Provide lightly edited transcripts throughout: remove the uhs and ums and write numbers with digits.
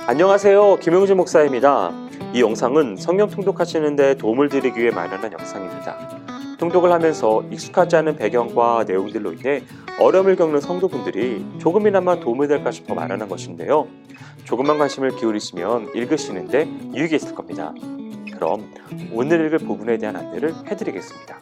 안녕하세요. 김용진 목사입니다. 이 영상은 성경 통독하시는 데 도움을 드리기 위해 마련한 영상입니다. 통독을 하면서 익숙하지 않은 배경과 내용들로 인해 어려움을 겪는 성도분들이 조금이나마 도움이 될까 싶어 마련한 것인데요. 조금만 관심을 기울이시면 읽으시는데 유익이 있을 겁니다. 그럼 오늘 읽을 부분에 대한 안내를 해드리겠습니다.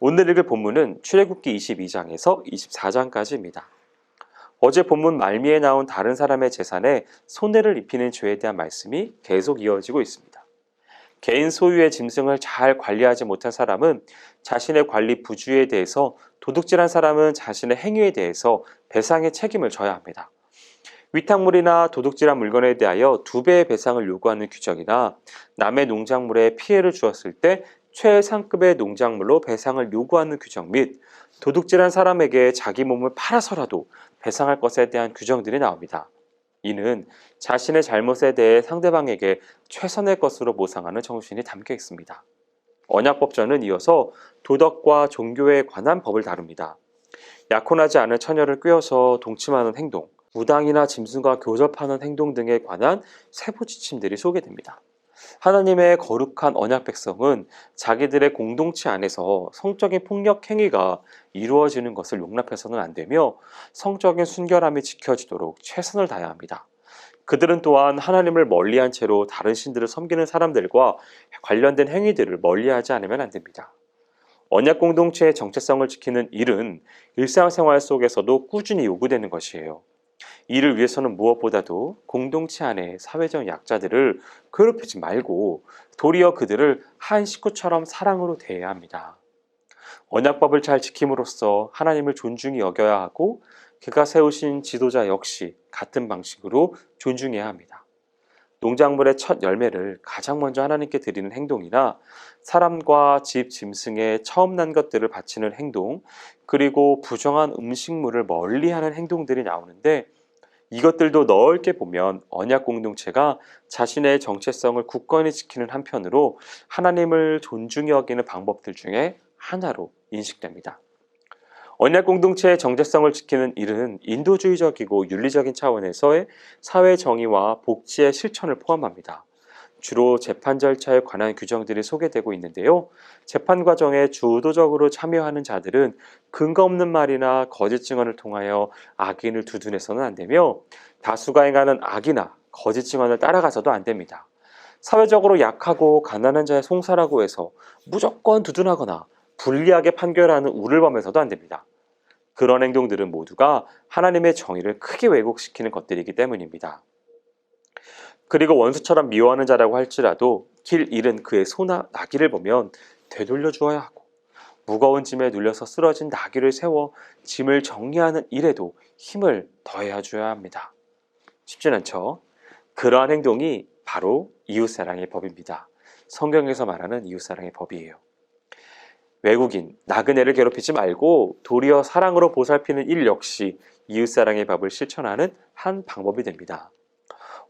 오늘 읽을 본문은 출애굽기 22장에서 24장까지입니다. 어제 본문 말미에 나온 다른 사람의 재산에 손해를 입히는 죄에 대한 말씀이 계속 이어지고 있습니다. 개인 소유의 짐승을 잘 관리하지 못한 사람은 자신의 관리 부주의에 대해서, 도둑질한 사람은 자신의 행위에 대해서 배상의 책임을 져야 합니다. 위탁물이나 도둑질한 물건에 대하여 2배의 배상을 요구하는 규정이나 남의 농작물에 피해를 주었을 때 최상급의 농작물로 배상을 요구하는 규정 및 도둑질한 사람에게 자기 몸을 팔아서라도 배상할 것에 대한 규정들이 나옵니다. 이는 자신의 잘못에 대해 상대방에게 최선의 것으로 보상하는 정신이 담겨 있습니다. 언약법전은 이어서 도덕과 종교에 관한 법을 다룹니다. 약혼하지 않은 처녀를 꿰어서 동침하는 행동, 무당이나 짐승과 교접하는 행동 등에 관한 세부 지침들이 소개됩니다. 하나님의 거룩한 언약 백성은 자기들의 공동체 안에서 성적인 폭력 행위가 이루어지는 것을 용납해서는 안 되며 성적인 순결함이 지켜지도록 최선을 다해야 합니다. 그들은 또한 하나님을 멀리한 채로 다른 신들을 섬기는 사람들과 관련된 행위들을 멀리하지 않으면 안 됩니다. 언약 공동체의 정체성을 지키는 일은 일상생활 속에서도 꾸준히 요구되는 것이에요. 이를 위해서는 무엇보다도 공동체 안에 사회적 약자들을 괴롭히지 말고 도리어 그들을 한 식구처럼 사랑으로 대해야 합니다. 언약법을 잘 지킴으로써 하나님을 존중히 여겨야 하고 그가 세우신 지도자 역시 같은 방식으로 존중해야 합니다. 농작물의 첫 열매를 가장 먼저 하나님께 드리는 행동이나 사람과 집, 짐승에 처음 난 것들을 바치는 행동, 그리고 부정한 음식물을 멀리하는 행동들이 나오는데 이것들도 넓게 보면 언약 공동체가 자신의 정체성을 굳건히 지키는 한편으로 하나님을 존중히 여기는 방법들 중에 하나로 인식됩니다. 언약 공동체의 정체성을 지키는 일은 인도주의적이고 윤리적인 차원에서의 사회 정의와 복지의 실천을 포함합니다. 주로 재판 절차에 관한 규정들이 소개되고 있는데요. 재판 과정에 주도적으로 참여하는 자들은 근거 없는 말이나 거짓 증언을 통하여 악인을 두둔해서는 안 되며 다수가 행하는 악이나 거짓 증언을 따라가서도 안 됩니다. 사회적으로 약하고 가난한 자의 송사라고 해서 무조건 두둔하거나 불리하게 판결하는 우를 범해서도 안 됩니다. 그런 행동들은 모두가 하나님의 정의를 크게 왜곡시키는 것들이기 때문입니다. 그리고 원수처럼 미워하는 자라고 할지라도 길 잃은 그의 소나 나귀를 보면 되돌려 주어야 하고 무거운 짐에 눌려서 쓰러진 나귀를 세워 짐을 정리하는 일에도 힘을 더해 줘야 합니다. 쉽진 않죠? 그러한 행동이 바로 이웃사랑의 법입니다. 성경에서 말하는 이웃사랑의 법이에요. 외국인, 나그네를 괴롭히지 말고 도리어 사랑으로 보살피는 일 역시 이웃사랑의 법을 실천하는 한 방법이 됩니다.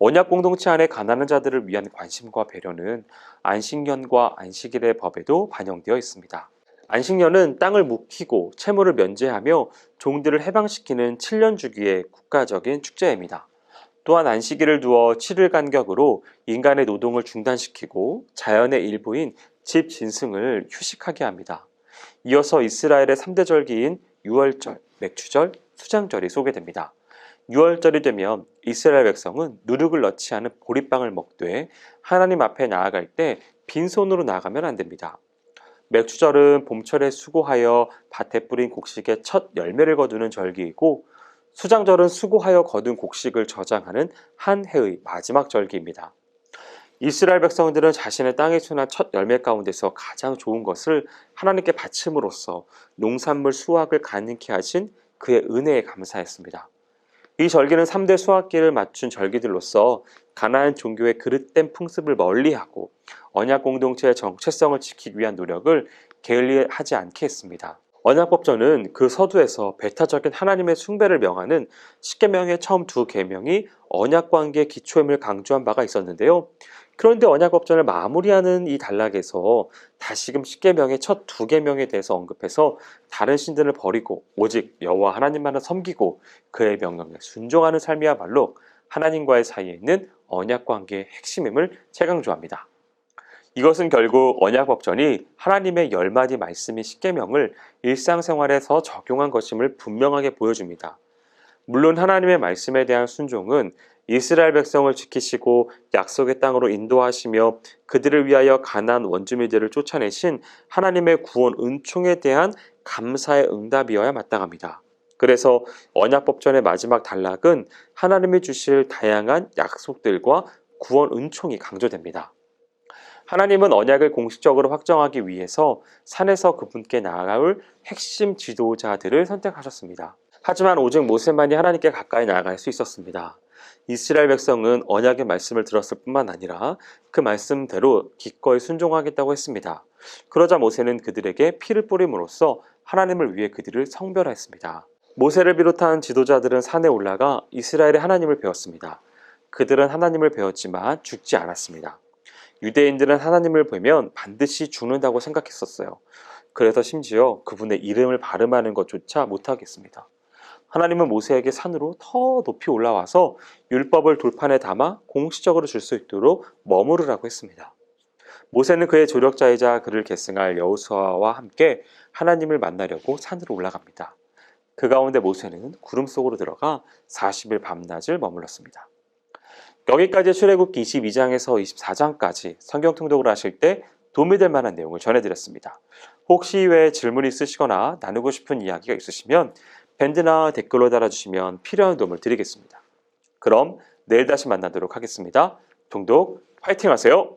언약 공동체 안에 가난한 자들을 위한 관심과 배려는 안식년과 안식일의 법에도 반영되어 있습니다. 안식년은 땅을 묵히고 채무를 면제하며 종들을 해방시키는 7년 주기의 국가적인 축제입니다. 또한 안식일을 두어 7일 간격으로 인간의 노동을 중단시키고 자연의 일부인 집 짐승을 휴식하게 합니다. 이어서 이스라엘의 3대 절기인 유월절, 맥추절, 수장절이 소개됩니다. 6월절이 되면 이스라엘 백성은 누룩을 넣지 않은 보리빵을 먹되 하나님 앞에 나아갈 때 빈손으로 나가면 안 됩니다. 맥추절은 봄철에 수고하여 밭에 뿌린 곡식의 첫 열매를 거두는 절기이고 수장절은 수고하여 거둔 곡식을 저장하는 한 해의 마지막 절기입니다. 이스라엘 백성들은 자신의 땅에 수난 첫 열매 가운데서 가장 좋은 것을 하나님께 바침으로써 농산물 수확을 가능케 하신 그의 은혜에 감사했습니다. 이 절기는 3대 수확기를 맞춘 절기들로서 가나안 종교의 그릇된 풍습을 멀리하고 언약 공동체의 정체성을 지키기 위한 노력을 게을리하지 않게 했습니다. 언약법전은 그 서두에서 배타적인 하나님의 숭배를 명하는 십계명의 처음 2계명이 언약관계의 기초임을 강조한 바가 있었는데요. 그런데 언약법전을 마무리하는 이 단락에서 다시금 십계명의 첫 두 계명에 대해서 언급해서 다른 신들을 버리고 오직 여호와 하나님만을 섬기고 그의 명령에 순종하는 삶이야말로 하나님과의 사이에 있는 언약 관계의 핵심임을 재강조합니다. 이것은 결국 언약법전이 하나님의 10마디 말씀인 십계명을 일상생활에서 적용한 것임을 분명하게 보여줍니다. 물론 하나님의 말씀에 대한 순종은 이스라엘 백성을 지키시고 약속의 땅으로 인도하시며 그들을 위하여 가나안 원주민들을 쫓아내신 하나님의 구원 은총에 대한 감사의 응답이어야 마땅합니다. 그래서 언약법전의 마지막 단락은 하나님이 주실 다양한 약속들과 구원 은총이 강조됩니다. 하나님은 언약을 공식적으로 확정하기 위해서 산에서 그분께 나아올 핵심 지도자들을 선택하셨습니다. 하지만 오직 모세만이 하나님께 가까이 나아갈 수 있었습니다. 이스라엘 백성은 언약의 말씀을 들었을 뿐만 아니라 그 말씀대로 기꺼이 순종하겠다고 했습니다. 그러자 모세는 그들에게 피를 뿌림으로써 하나님을 위해 그들을 성별했습니다. 모세를 비롯한 지도자들은 산에 올라가 이스라엘의 하나님을 배웠습니다. 그들은 하나님을 배웠지만 죽지 않았습니다. 유대인들은 하나님을 보면 반드시 죽는다고 생각했었어요. 그래서 심지어 그분의 이름을 발음하는 것조차 못하겠습니다. 하나님은 모세에게 산으로 더 높이 올라와서 율법을 돌판에 담아 공식적으로 줄 수 있도록 머무르라고 했습니다. 모세는 그의 조력자이자 그를 계승할 여호수아와 함께 하나님을 만나려고 산으로 올라갑니다. 그 가운데 모세는 구름 속으로 들어가 40일 밤낮을 머물렀습니다. 여기까지 출애굽기 22장에서 24장까지 성경 통독을 하실 때 도움이 될 만한 내용을 전해드렸습니다. 혹시 외에 질문이 있으시거나 나누고 싶은 이야기가 있으시면 밴드나 댓글로 달아주시면 필요한 도움을 드리겠습니다. 그럼 내일 다시 만나도록 하겠습니다. 통독 화이팅 하세요.